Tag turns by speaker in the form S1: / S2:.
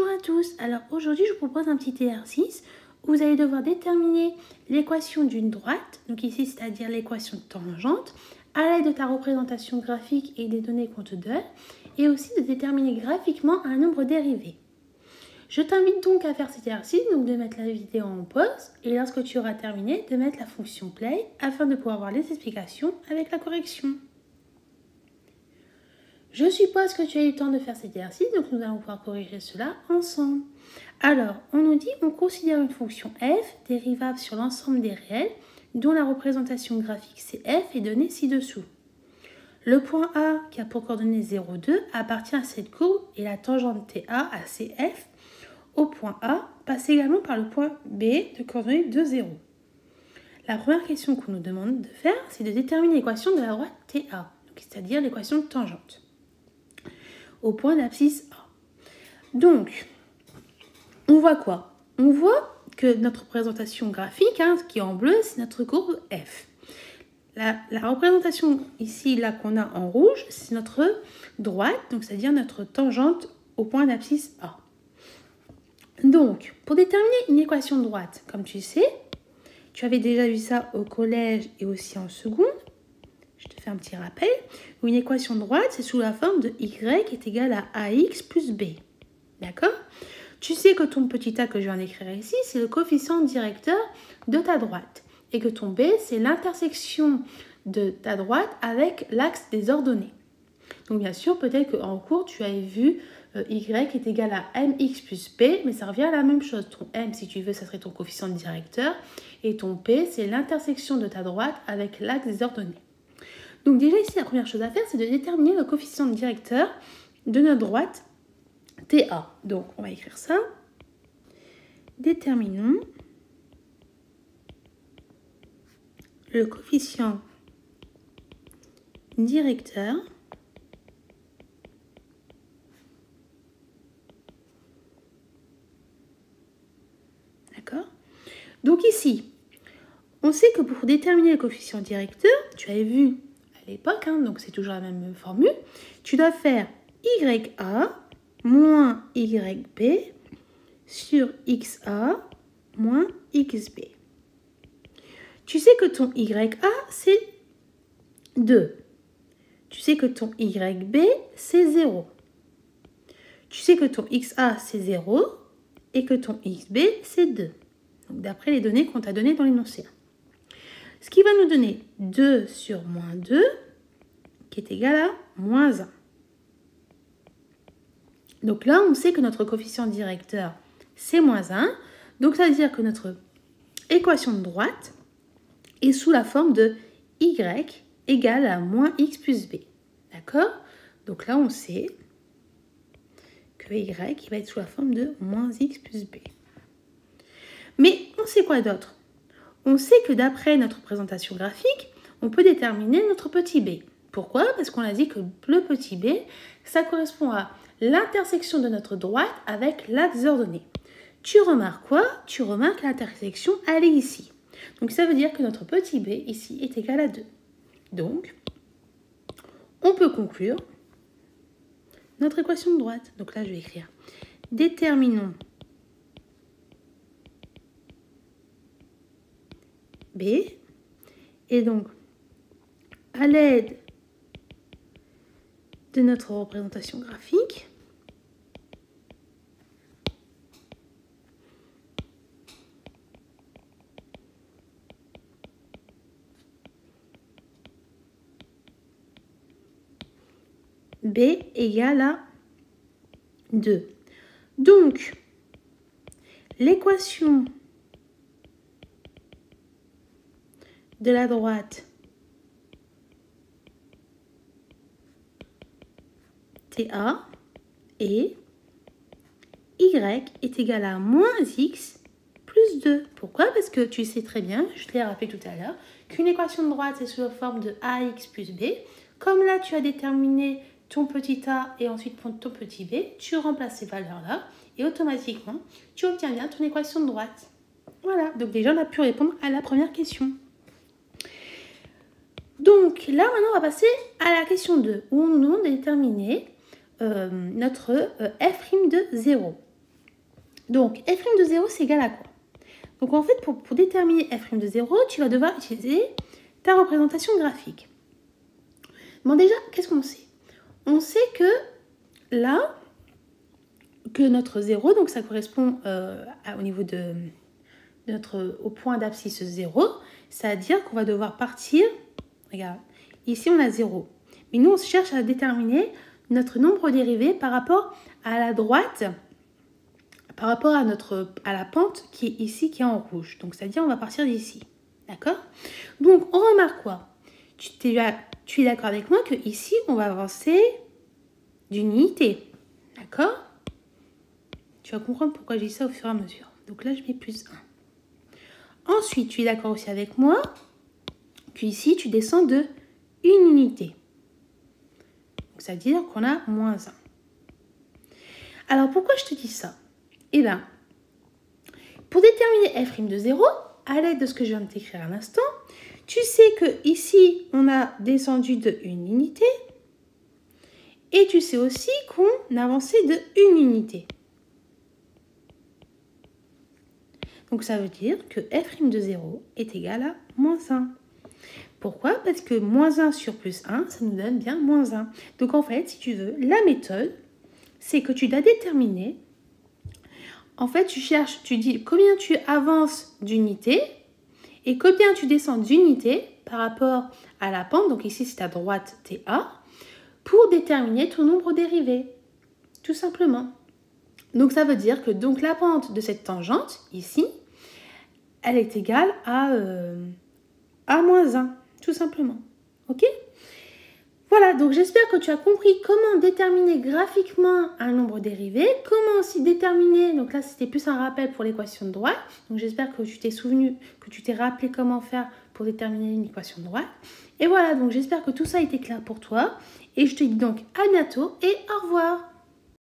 S1: Bonjour à tous, alors aujourd'hui je vous propose un petit exercice où vous allez devoir déterminer l'équation d'une droite, donc ici c'est-à-dire l'équation de tangente, à l'aide de ta représentation graphique et des données qu'on te donne, et aussi de déterminer graphiquement un nombre dérivé. Je t'invite donc à faire cet exercice, donc de mettre la vidéo en pause, et lorsque tu auras terminé, de mettre la fonction play afin de pouvoir voir les explications avec la correction. Je suppose que tu as eu le temps de faire cet exercice, donc nous allons pouvoir corriger cela ensemble. Alors, on nous dit qu'on considère une fonction f dérivable sur l'ensemble des réels, dont la représentation graphique CF est donnée ci-dessous. Le point A, qui a pour coordonnée 0, 2, appartient à cette courbe et la tangente TA à CF au point A passe également par le point B de coordonnée 2, 0. La première question qu'on nous demande de faire, c'est de déterminer l'équation de la droite TA, c'est-à-dire l'équation de tangente, au point d'abscisse A. Donc, on voit quoi? On voit que notre représentation graphique, qui est en bleu, c'est notre courbe F. La représentation ici, là qu'on a en rouge, c'est notre droite, donc c'est-à-dire notre tangente au point d'abscisse A. Donc, pour déterminer une équation de droite, comme tu sais, tu avais déjà vu ça au collège et aussi en seconde. Je te fais un petit rappel. Une équation de droite, c'est sous la forme de y est égal à ax plus b. D'accord? Tu sais que ton petit a que je viens d'écrire ici, c'est le coefficient directeur de ta droite. Et que ton b, c'est l'intersection de ta droite avec l'axe des ordonnées. Donc bien sûr, peut-être qu'en cours, tu avais vu y est égal à mx plus p, mais ça revient à la même chose. Ton m, si tu veux, ça serait ton coefficient directeur. Et ton p, c'est l'intersection de ta droite avec l'axe des ordonnées. Donc déjà ici, la première chose à faire, c'est de déterminer le coefficient directeur de notre droite TA. Donc on va écrire ça. Déterminons le coefficient directeur d'accord? Donc ici, on sait que pour déterminer le coefficient directeur, tu avais vu à l'époque, donc c'est toujours la même formule, tu dois faire YA moins YB sur XA moins XB. Tu sais que ton YA, c'est 2. Tu sais que ton YB, c'est 0. Tu sais que ton XA, c'est 0 et que ton XB, c'est 2. Donc d'après les données qu'on t'a données dans l'énoncé. Ce qui va nous donner 2 sur moins 2, qui est égal à moins 1. Donc là, on sait que notre coefficient directeur, c'est moins 1. Donc ça veut dire que notre équation de droite est sous la forme de y égale à moins x plus b. D'accord? Donc là, on sait que y va être sous la forme de moins x plus b. Mais on sait quoi d'autre? On sait que d'après notre représentation graphique, on peut déterminer notre petit b. Pourquoi? Parce qu'on a dit que le petit b, ça correspond à l'intersection de notre droite avec l'axe ordonné. Tu remarques quoi? Tu remarques l'intersection, elle est ici. Donc ça veut dire que notre petit b ici est égal à 2. Donc, on peut conclure notre équation de droite. Donc là, je vais écrire déterminons b. Et donc, à l'aide de notre représentation graphique, b égale à 2. Donc, l'équation de la droite TA et y est égal à moins x plus 2. Pourquoi? Parce que tu sais très bien, je te l'ai rappelé tout à l'heure, qu'une équation de droite est sous la forme de ax plus b. Comme là, tu as déterminé ton petit a et ensuite ton petit b, tu remplaces ces valeurs-là et automatiquement, tu obtiens bien ton équation de droite. Voilà, donc déjà, on a pu répondre à la première question. Donc là, maintenant, on va passer à la question 2, où on nous demande de déterminer notre f' de 0. Donc, f' de 0, c'est égal à quoi? Donc, en fait, pour déterminer f' de 0, tu vas devoir utiliser ta représentation graphique. Bon, déjà, qu'est-ce qu'on sait? On sait que là, que notre 0, donc ça correspond au niveau de au point d'abscisse 0, c'est-à-dire qu'on va devoir partir, regarde, ici on a 0. Mais nous, on cherche à déterminer notre nombre dérivé par rapport à la droite, par rapport à la pente qui est ici, qui est en rouge. Donc, c'est-à-dire on va partir d'ici. D'accord? Donc, on remarque quoi? Tu es d'accord avec moi que ici on va avancer d'une unité. D'accord? Tu vas comprendre pourquoi je dis ça au fur et à mesure. Donc là, je mets plus 1. Ensuite, tu es d'accord aussi avec moi qu'ici, tu descends de une unité. C'est-à-dire qu'on a moins 1. Alors, pourquoi je te dis ça? Eh bien, pour déterminer f' de 0, à l'aide de ce que je viens de t'écrire à l'instant, tu sais que ici, on a descendu de une unité. Et tu sais aussi qu'on a avancé de une unité. Donc, ça veut dire que f' de 0 est égal à moins 1. Pourquoi? Parce que moins 1 sur plus 1, ça nous donne bien moins 1. Donc, en fait, si tu veux, la méthode, c'est que tu dois déterminer. En fait, tu dis combien tu avances d'unités et combien tu descends d'unités par rapport à la pente. Donc, ici, c'est à droite TA, pour déterminer ton nombre dérivé. Tout simplement. Donc, ça veut dire que donc, la pente de cette tangente, ici, elle est égale à moins 1, tout simplement. Ok? Voilà, donc j'espère que tu as compris comment déterminer graphiquement un nombre dérivé, comment aussi déterminer, donc là c'était plus un rappel pour l'équation de droite, donc j'espère que tu t'es souvenu, que tu t'es rappelé comment faire pour déterminer une équation de droite. Et voilà, donc j'espère que tout ça a été clair pour toi, et je te dis donc à bientôt et au revoir.